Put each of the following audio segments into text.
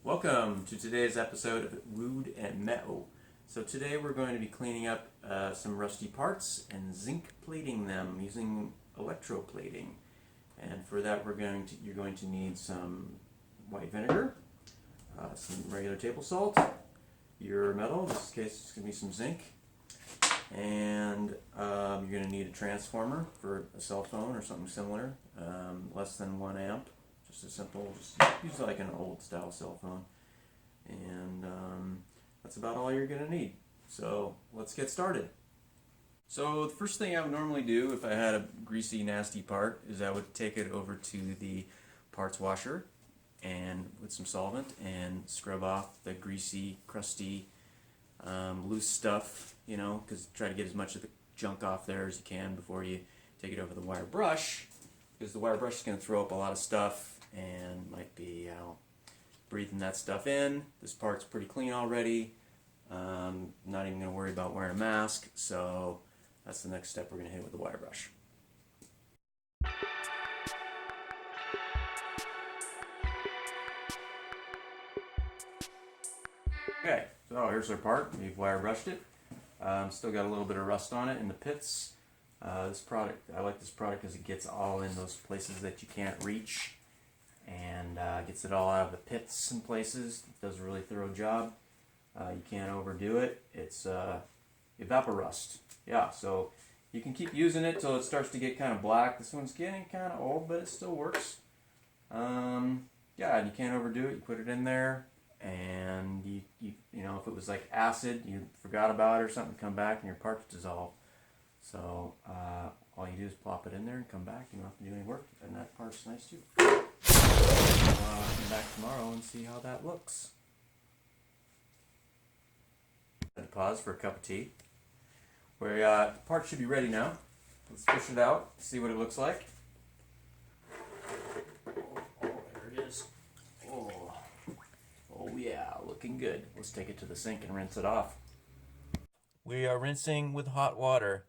Welcome to today's episode of Wood and Metal. So today we're going to be cleaning up some rusty parts and zinc plating them using electroplating. And for that you're going to need some white vinegar, some regular table salt, your metal, in this case it's going to be some zinc, and you're going to need a transformer for a cell phone or something similar, less than 1 amp. Just a simple, just use like an old style cell phone. And that's about all you're going to need. So let's get started. So the first thing I would normally do if I had a greasy, nasty part is I would take it over to the parts washer and with some solvent and scrub off the greasy, crusty, loose stuff, because try to get as much of the junk off there as you can before you take it over the wire brush, because the wire brush is going to throw up a lot of stuff and might be breathing that stuff in. This part's pretty clean already. Not even going to worry about wearing a mask, so that's the next step we're going to hit with the wire brush. Okay, so here's our part. We've wire brushed it. Still got a little bit of rust on it in the pits. This product, I like this product because it gets all in those places that you can't reach, and gets it all out of the pits and places. It does a really thorough job. You can't overdo it. It's evapo-rust. Yeah, so you can keep using it till it starts to get kind of black. This one's getting kind of old, but it still works. Yeah, and you can't overdo it. You put it in there, and you know, if it was like acid, you forgot about it or something, come back and your part's dissolved. So all you do is plop it in there and come back. You don't have to do any work, and that part's nice too. Come back tomorrow and see how that looks. Pause for a cup of tea. The part should be ready now. Let's fish it out, see what it looks like. Oh, there it is. Oh yeah, looking good. Let's take it to the sink and rinse it off. We are rinsing with hot water.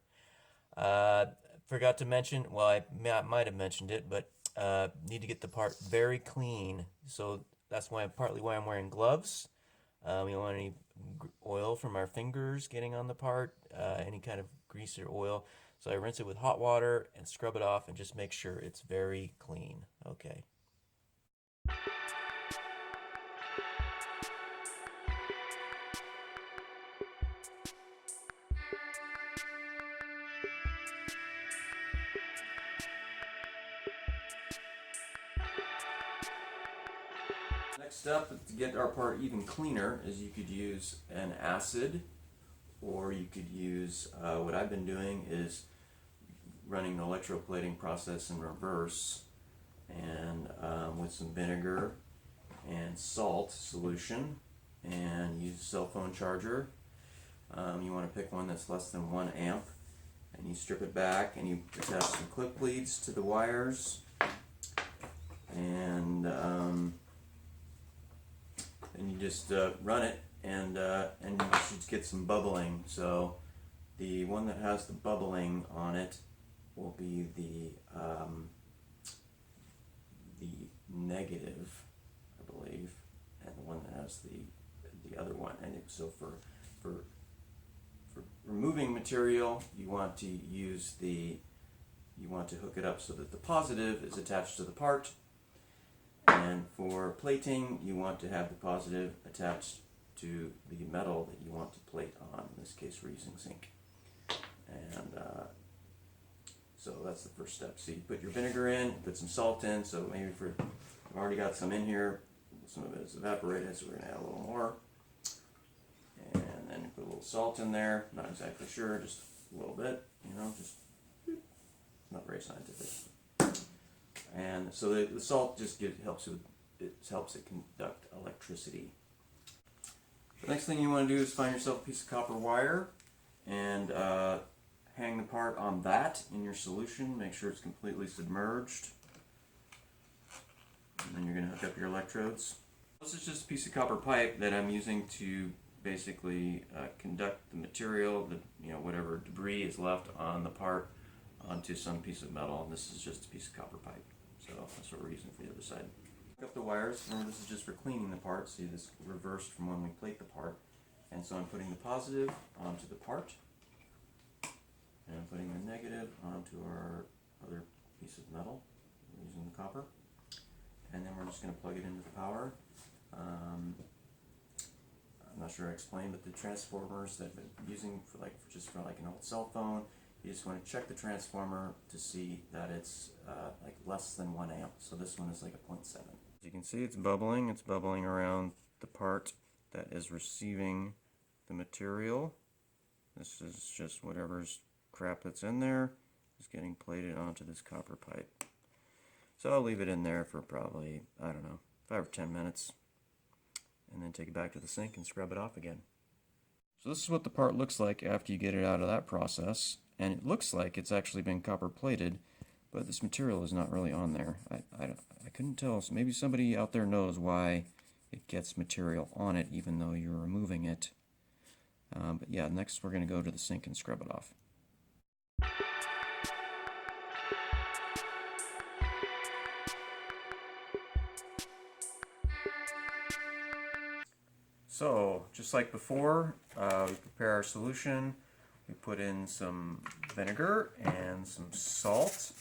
Forgot to mention, well, I might have mentioned it, but need to get the part very clean. So that's partly why I'm wearing gloves. We don't want any oil from our fingers getting on the part, any kind of grease or oil. So I rinse it with hot water and scrub it off and just make sure it's very clean. Okay. Next up, to get our part even cleaner, is you could use an acid, or you could use, what I've been doing is running the electroplating process in reverse, and with some vinegar and salt solution, and use a cell phone charger. You want to pick one that's less than 1 amp, and you strip it back and you attach some clip leads to the wires, and you just run it, and you should get some bubbling. So the one that has the bubbling on it will be the negative, I believe, and the one that has the other one. And so for removing material, you want to hook it up so that the positive is attached to the part. And for plating, you want to have the positive attached to the metal that you want to plate on. In this case, we're using zinc. And so that's the first step. So you put your vinegar in, put some salt in. So maybe I've already got some in here. Some of it is evaporated, so we're going to add a little more. And then put a little salt in there. Not exactly sure, just a little bit. Just not very scientific. And so the salt just helps it conduct electricity. The next thing you want to do is find yourself a piece of copper wire and hang the part on that in your solution. Make sure it's completely submerged. And then you're going to hook up your electrodes. This is just a piece of copper pipe that I'm using to basically conduct the material, whatever debris is left on the part, onto some piece of metal. And this is just a piece of copper pipe. So that's what we're using for the other side. Up the wires. Remember, this is just for cleaning the part. See, this reversed from when we plate the part. And so I'm putting the positive onto the part, and I'm putting the negative onto our other piece of metal using the copper. And then we're just going to plug it into the power. I'm not sure I explained, but the transformers that I've been using for just for an old cell phone, you just want to check the transformer to see that it's like less than 1 amp. So this one is like a 0.7. As you can see, it's bubbling. It's bubbling around the part that is receiving the material. This is just whatever's crap that's in there is getting plated onto this copper pipe. So I'll leave it in there for probably, I don't know, 5 or 10 minutes. And then take it back to the sink and scrub it off again. So this is what the part looks like after you get it out of that process. And it looks like it's actually been copper plated, but this material is not really on there. I couldn't tell, so maybe somebody out there knows why it gets material on it even though you're removing it. But yeah, next we're going to go to the sink and scrub it off. So, just like before, we prepare our solution. We put in some vinegar and some salt,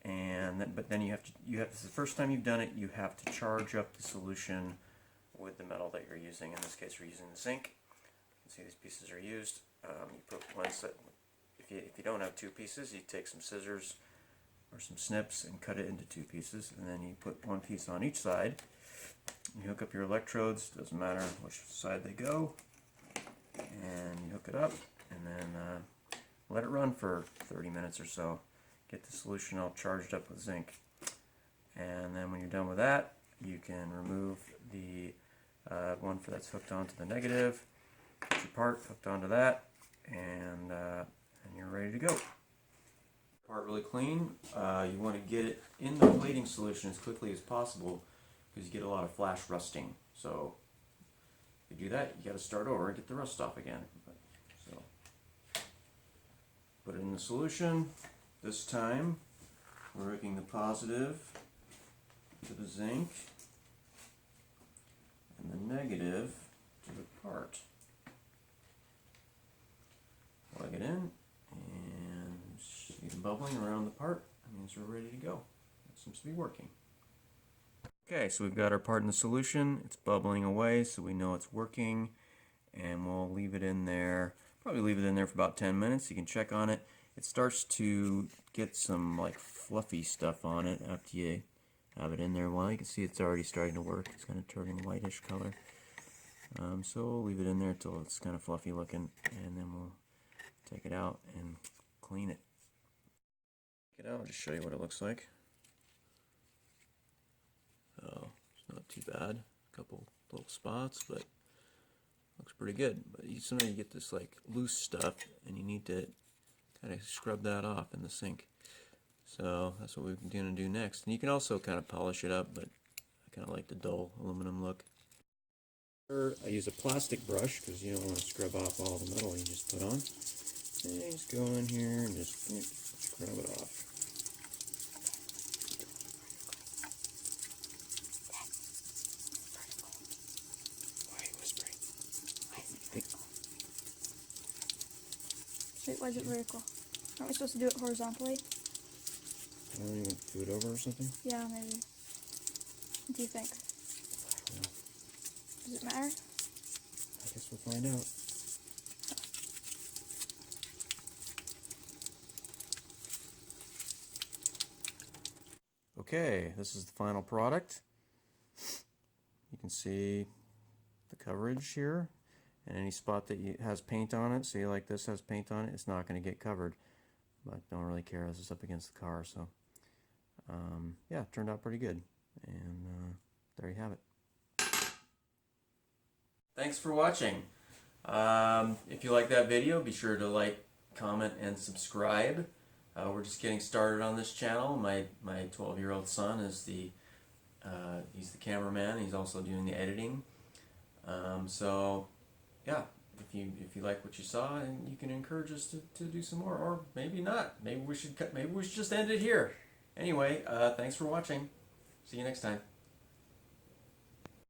but then you have to. This is the first time you've done it. You have to charge up the solution with the metal that you're using. In this case, we're using the zinc. You can see these pieces are used. You put one set. If you don't have 2 pieces, you take some scissors or some snips and cut it into 2 pieces, and then you put 1 piece on each side. You hook up your electrodes, doesn't matter which side they go, and you hook it up, and then let it run for 30 minutes or so. Get the solution all charged up with zinc. And then when you're done with that, you can remove the one that's hooked onto the negative, get your part hooked onto that, and you're ready to go. Part really clean. You want to get it in the plating solution as quickly as possible, because you get a lot of flash rusting. So if you do that, you got to start over and get the rust off again. So put it in the solution. This time we're hooking the positive to the zinc and the negative to the part. Plug it in, and see the bubbling around the part. That means we're ready to go. It seems to be working. Okay, so we've got our part in the solution. It's bubbling away, so we know it's working, and we'll leave it in there. Probably leave it in there for about 10 minutes. You can check on it. It starts to get some like fluffy stuff on it after you have it in there a while. You can see it's already starting to work. It's kind of turning whitish color. So we'll leave it in there until it's kind of fluffy looking, and then we'll take it out and clean it. Take it out. I'll just show you what it looks like. Oh, it's not too bad. A couple little spots, but looks pretty good. But sometimes you get this like loose stuff, and you need to kind of scrub that off in the sink. So that's what we're going to do next. And you can also kind of polish it up, but I kind of like the dull aluminum look. I use a plastic brush because you don't want to scrub off all the metal you just put on. And just go in here and just scrub it off. Wait, why is it vertical? Aren't we supposed to do it horizontally? You want to do it over or something? Yeah, maybe. What do you think? Yeah. Does it matter? I guess we'll find out. Okay, this is the final product. You can see the coverage here, and any spot that has paint on it, see like this has paint on it, it's not going to get covered. But don't really care as it's up against the car, so yeah, it turned out pretty good. And there you have it. Thanks for watching. If you like that video, be sure to like, comment, and subscribe. We're just getting started on this channel. My 12-year-old son is he's the cameraman. He's also doing the editing. So yeah, if you like what you saw, and you can encourage us to do some more, or maybe not. Maybe we should just end it here. Anyway, thanks for watching. See you next time.